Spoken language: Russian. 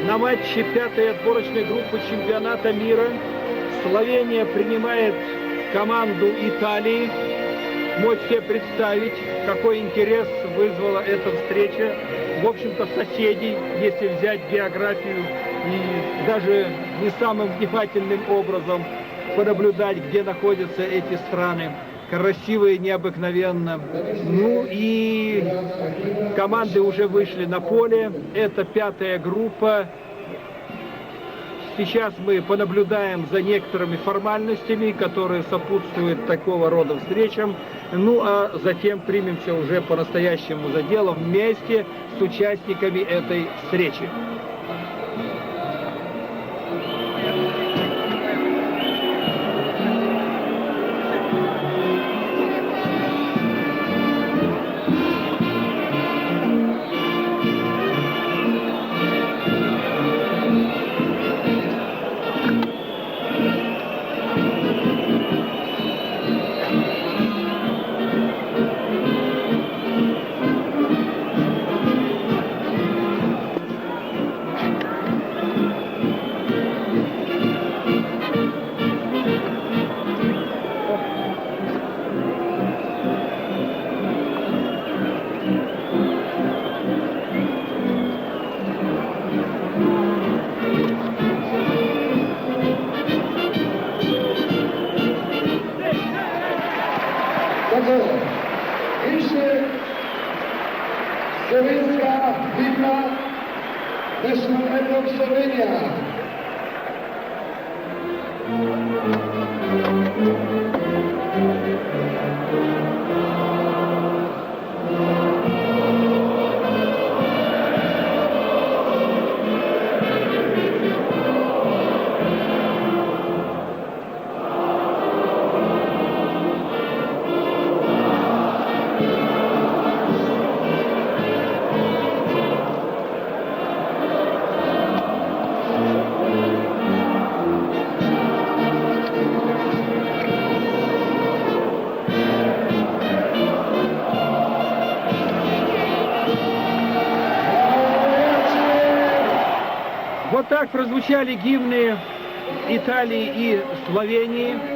на матче пятой отборочной группы чемпионата мира. Словения принимает команду Италии. Можете себе представить, какой интерес вызвала эта встреча. В общем-то, соседей, если взять географию и даже не самым внимательным образом понаблюдать, где находятся эти страны. Красивые необыкновенно. Ну и команды уже вышли на поле. Это пятая группа. Сейчас мы понаблюдаем за некоторыми формальностями, которые сопутствуют такого рода встречам. Ну а затем примемся уже по-настоящему за дело вместе с участниками этой встречи. Pisze slovenska hymna National Anthem Slovenia. Вот так прозвучали гимны Италии и Словении.